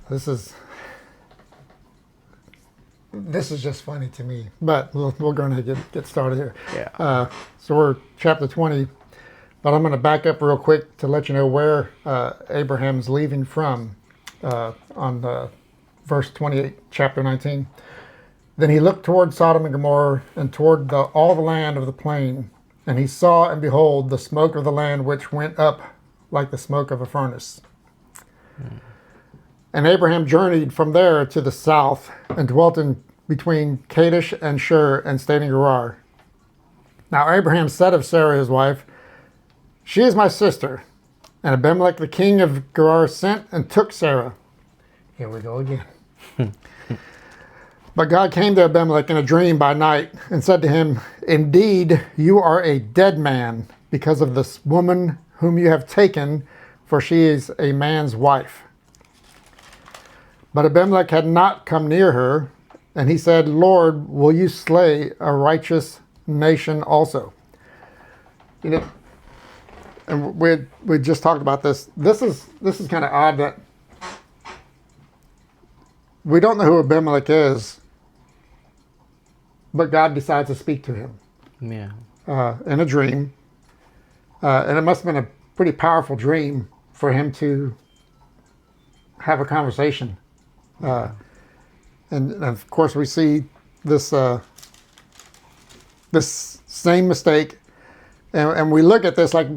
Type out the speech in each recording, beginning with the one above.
This is just funny to me, but we'll go ahead and get started here. Yeah. So we're chapter 20, but I'm going to back up real quick to let you know where Abraham's leaving from on verse 28, chapter 19. Then he looked toward Sodom and Gomorrah and toward all the land of the plain, and he saw and behold the smoke of the land which went up like the smoke of a furnace. And Abraham journeyed from there to the south and dwelt in between Kadesh and Shur and stayed in Gerar. Now Abraham said of Sarah his wife, "She is my sister." And Abimelech the king of Gerar sent and took Sarah. Here we go again. But God came to Abimelech in a dream by night and said to him, "Indeed, you are a dead man because of this woman whom you have taken, for she is a man's wife." But Abimelech had not come near her, and he said, "Lord, will you slay a righteous nation also?" You know, and we just talked about this. This is kind of odd that we don't know who Abimelech is, but God decides to speak to him. Yeah. In a dream. And it must have been a pretty powerful dream for him to have a conversation. And of course we see this this same mistake, and we look at this like,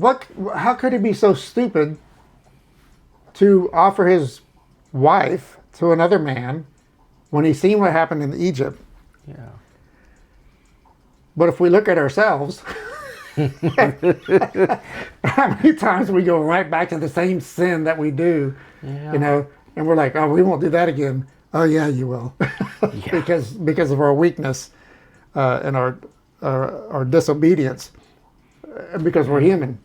how could he be so stupid to offer his wife to another man when he's seen what happened in Egypt? Yeah. But if we look at ourselves, how many times we go right back to the same sin that we do, Yeah. and we're like, "Oh, we won't do that again." Oh yeah, you will, Yeah. because of our weakness and our disobedience, because we're human.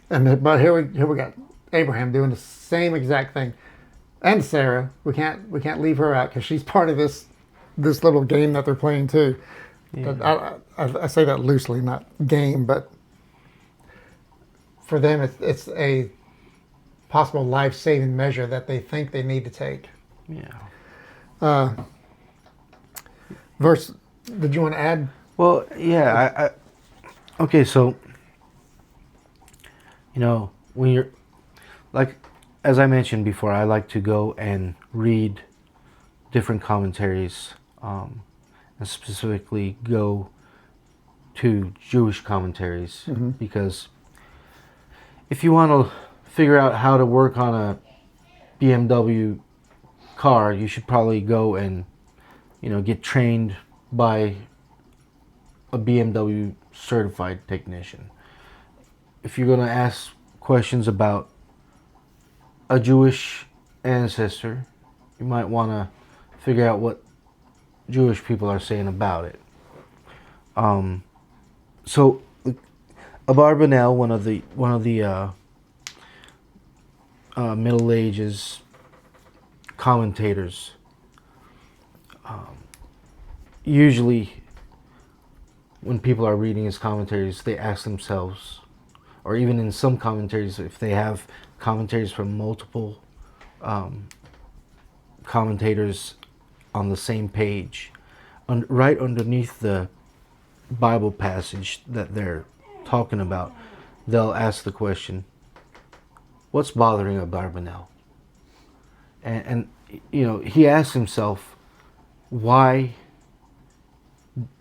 But here we got Abraham doing the same exact thing, and Sarah. We can't leave her out because she's part of this little game that they're playing too. Yeah. But I say that loosely, not game, but for them it's a possible life-saving measure that they think they need to take. Yeah. Verse, did you want to add? Well, yeah. Okay, so when you're like, as I mentioned before, I like to go and read different commentaries, and specifically go to Jewish commentaries, because if you want to figure out how to work on a BMW car, you should probably go and get trained by a BMW certified technician. If you're going to ask questions about a Jewish ancestor, you might want to figure out what Jewish people are saying about it. So Abarbanel, one of the Middle Ages commentators, usually when people are reading his commentaries, they ask themselves, or even in some commentaries, if they have commentaries from multiple commentators on the same page, right underneath the Bible passage that they're talking about, they'll ask the question, what's bothering Abarbanel? And he asks himself, why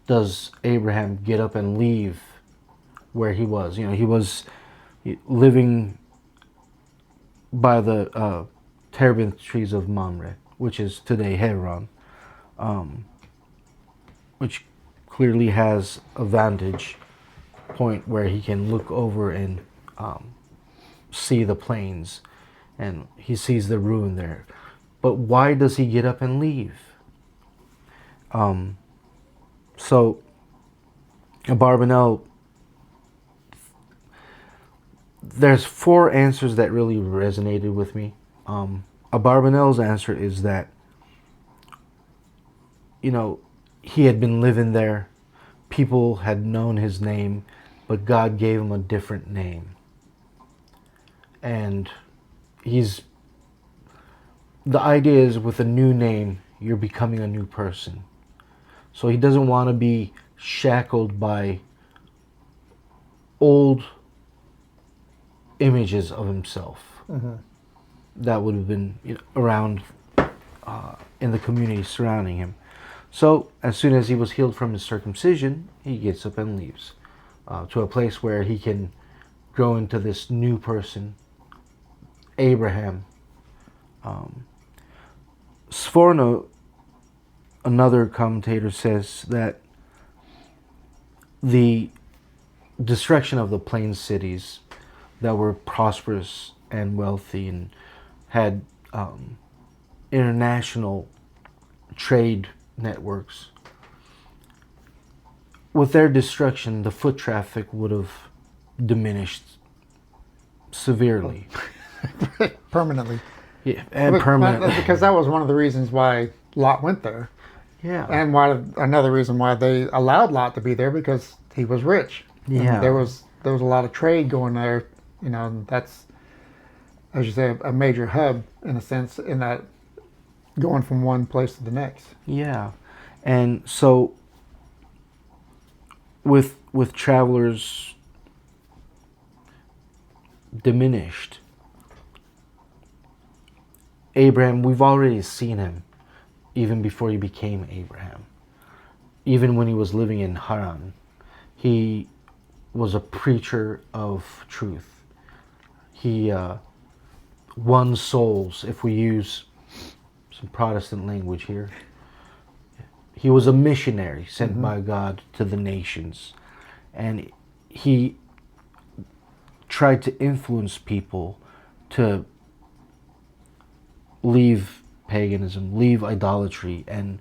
does Abraham get up and leave where he was? He was living by the terebinth trees of Mamre, which is today Hebron, which clearly has a vantage point where he can look over and see the plains, and he sees the ruin there. But why does he get up and leave? So Abarbanel, there's 4 answers that really resonated with me. Abarbanel's answer is that he had been living there, people had known his name, but God gave him a different name. And the idea is with a new name, you're becoming a new person. So he doesn't want to be shackled by old images of himself that would have been around in the community surrounding him. So as soon as he was healed from his circumcision, he gets up and leaves to a place where he can grow into this new person, Abraham. Sforno, another commentator, says that the destruction of the plain cities that were prosperous and wealthy and had international trade networks, with their destruction, the foot traffic would have diminished severely. Permanently. Yeah, and permanently. Because that was one of the reasons why Lot went there. Yeah. And another reason why they allowed Lot to be there, because he was rich. Yeah. And there was a lot of trade going there. And that's, as you say, a major hub in a sense, in that going from one place to the next. Yeah. And so with travelers diminished, Abraham, we've already seen him even before he became Abraham. Even when he was living in Haran, he was a preacher of truth. He won souls, if we use some Protestant language here. He was a missionary sent by God to the nations. And he tried to influence people to leave paganism, leave idolatry, and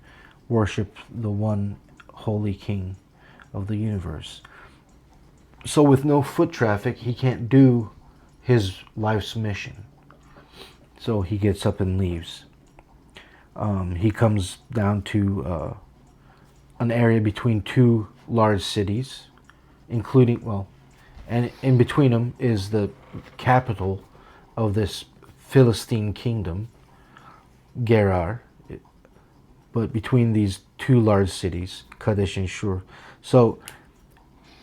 worship the one holy King of the universe. So with no foot traffic, he can't do his life's mission. So he gets up and leaves. He comes down to an area between two large cities, including, and in between them is the capital of this Philistine kingdom, Gerar. But between these two large cities, Kadesh and Shur. So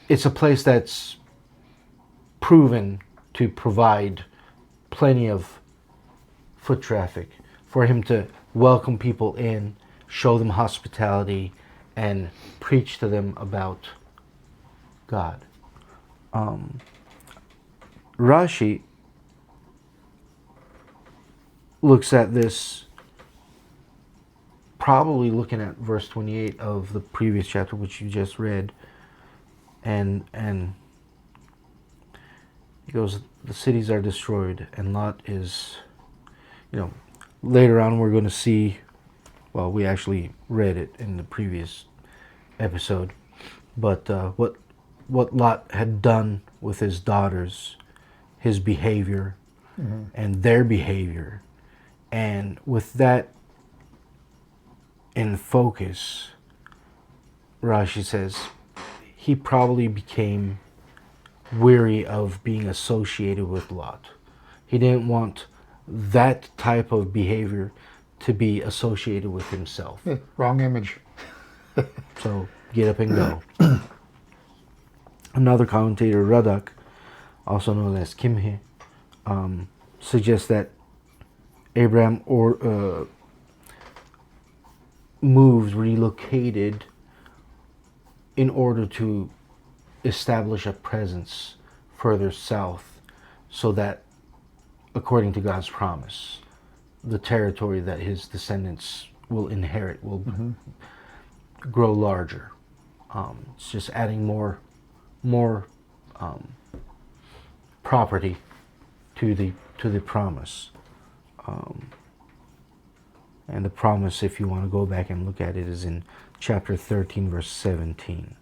it's a place that's proven to provide plenty of foot traffic for him to welcome people in, show them hospitality, and preach to them about God. Rashi looks at this, probably looking at verse 28 of the previous chapter, which you just read, and he goes, the cities are destroyed, and Lot is, later on we're going to see, we actually read it in the previous episode, but what Lot had done with his daughters, his behavior, and their behavior, and with that in focus, Rashi says, he probably became weary of being associated with Lot. He didn't want that type of behavior to be associated with himself. Yeah, wrong image. So get up and go. Another commentator, Radak, also known as Kimhe, suggests that Abraham relocated in order to establish a presence further south, so that, according to God's promise, the territory that his descendants will inherit will grow larger. It's just adding more property to the promise. And the promise, if you want to go back and look at it, is in chapter 13, verse 17.